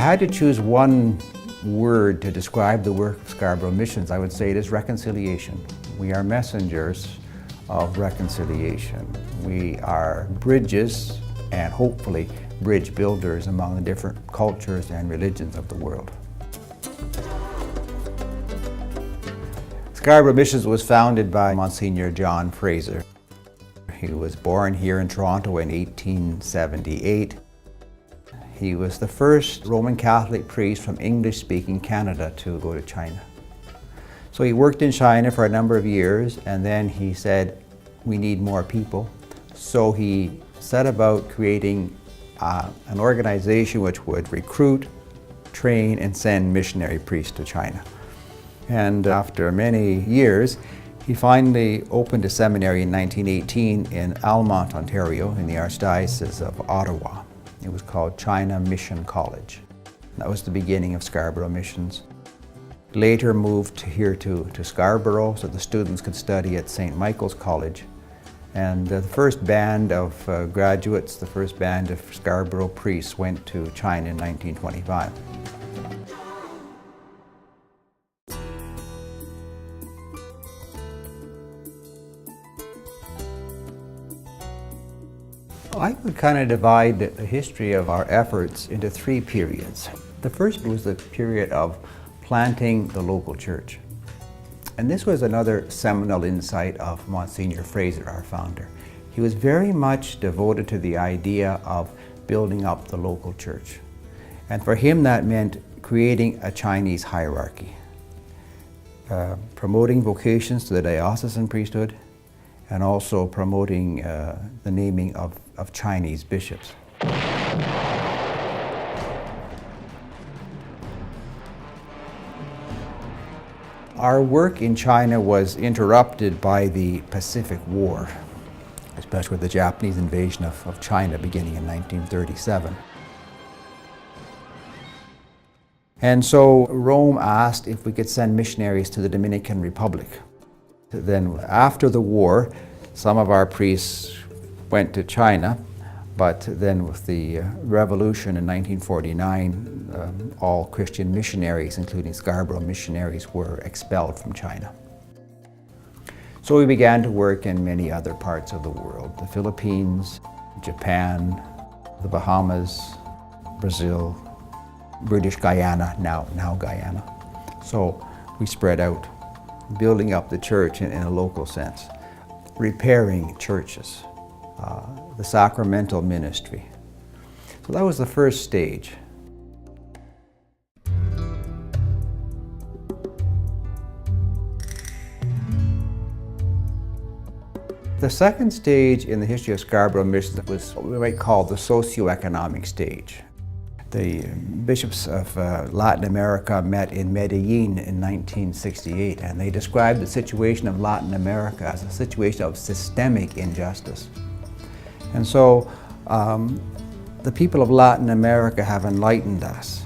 had to choose one word to describe the work of Scarborough Missions, I would say it is reconciliation. We are messengers of reconciliation. We are bridges and hopefully bridge builders among the different cultures and religions of the world. Scarborough Missions was founded by Monsignor John Fraser. He was born here in Toronto in 1878. He was the first Roman Catholic priest from English-speaking Canada to go to China. So he worked in China for a number of years, and then he said, we need more people. So he set about creating an organization which would recruit, train, and send missionary priests to China. And after many years, he finally opened a seminary in 1918 in Almonte, Ontario, in the Archdiocese of Ottawa. It was called China Mission College. That was the beginning of Scarborough Missions. Later moved here to Scarborough so the students could study at St. Michael's College. And the first band of graduates, the first band of Scarborough priests went to China in 1925. I would kind of divide the history of our efforts into three periods. The first was the period of planting the local church. And this was another seminal insight of Monsignor Fraser, our founder. He was very much devoted to the idea of building up the local church. And for him that meant creating a Chinese hierarchy, promoting vocations to the diocesan priesthood, and also promoting the naming of Chinese bishops. Our work in China was interrupted by the Pacific War, especially with the Japanese invasion of China beginning in 1937. And so Rome asked if we could send missionaries to the Dominican Republic. Then after the war, some of our priests went to China, but then with the revolution in 1949, all Christian missionaries, including Scarborough missionaries, were expelled from China. So we began to work in many other parts of the world: the Philippines, Japan, the Bahamas, Brazil, British Guyana, now Guyana. So we spread out, building up the church in a local sense, repairing churches, the sacramental ministry. So that was the first stage. The second stage in the history of Scarborough Missions was what we might call the socioeconomic stage. The bishops of Latin America met in Medellin in 1968, and they described the situation of Latin America as a situation of systemic injustice. And so the people of Latin America have enlightened us.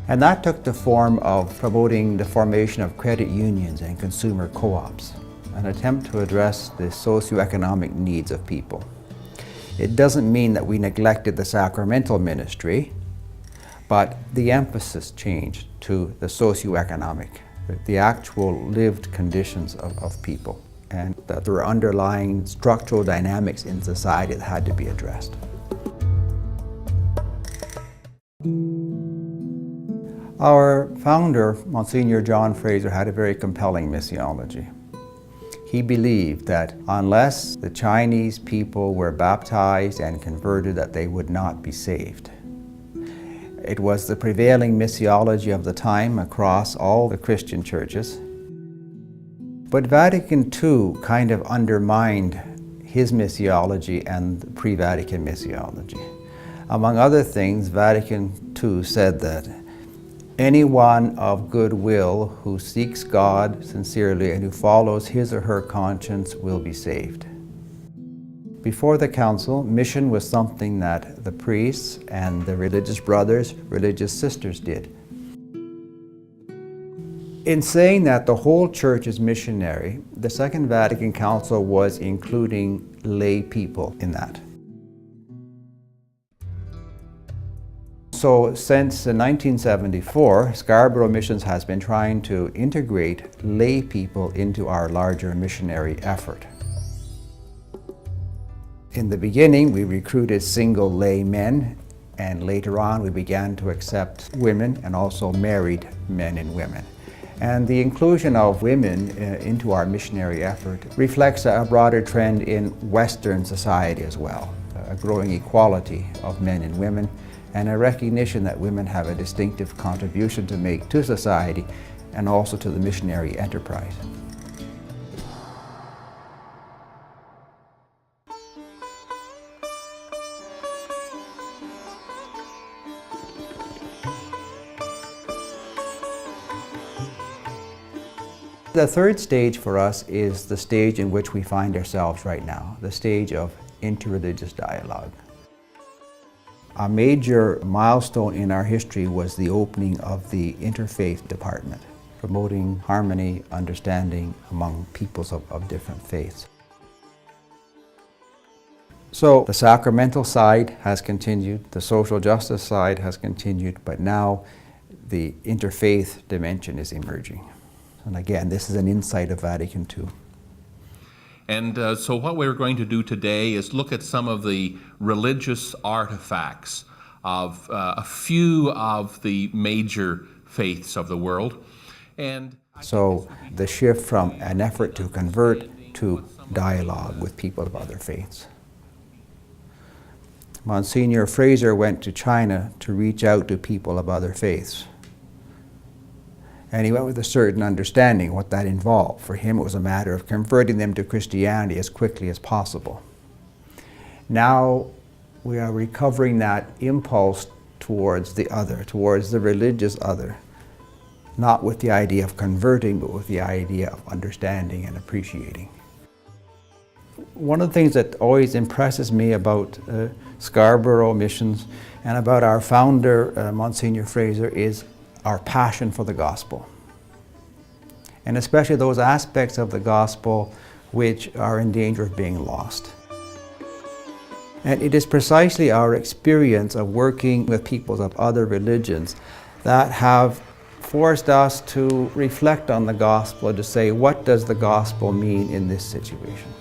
And that took the form of promoting the formation of credit unions and consumer co-ops, an attempt to address the socioeconomic needs of people. It doesn't mean that we neglected the sacramental ministry, but the emphasis changed to the socioeconomic, the actual lived conditions of people, and that there were underlying structural dynamics in society that had to be addressed. Our founder, Monsignor John Fraser, had a very compelling missiology. He believed that unless the Chinese people were baptized and converted, that they would not be saved. It was the prevailing missiology of the time across all the Christian churches. But Vatican II kind of undermined his missiology and the pre-Vatican missiology. Among other things, Vatican II said that anyone of good will who seeks God sincerely and who follows his or her conscience will be saved. Before the council, mission was something that the priests and the religious brothers, religious sisters did. In saying that the whole church is missionary, the Second Vatican Council was including lay people in that. So since 1974, Scarborough Missions has been trying to integrate lay people into our larger missionary effort. In the beginning, we recruited single lay men, and later on we began to accept women and also married men and women. And the inclusion of women into our missionary effort reflects a broader trend in Western society as well, a growing equality of men and women, and a recognition that women have a distinctive contribution to make to society and also to the missionary enterprise. The third stage for us is the stage in which we find ourselves right now, the stage of interreligious dialogue. A major milestone in our history was the opening of the Interfaith Department, promoting harmony, understanding among peoples of different faiths. So the sacramental side has continued, the social justice side has continued, but now the interfaith dimension is emerging. And again, this is an insight of Vatican II. And so what we're going to do today is look at some of the religious artifacts of a few of the major faiths of the world. And so the shift from an effort to convert to dialogue with people of other faiths. Monsignor Fraser went to China to reach out to people of other faiths. And he went with a certain understanding of what that involved. For him, it was a matter of converting them to Christianity as quickly as possible. Now we are recovering that impulse towards the other, towards the religious other, not with the idea of converting, but with the idea of understanding and appreciating. One of the things that always impresses me about Scarborough Missions and about our founder, Monsignor Fraser, is our passion for the gospel, and especially those aspects of the gospel which are in danger of being lost. And it is precisely our experience of working with peoples of other religions that have forced us to reflect on the gospel, to say, what does the gospel mean in this situation?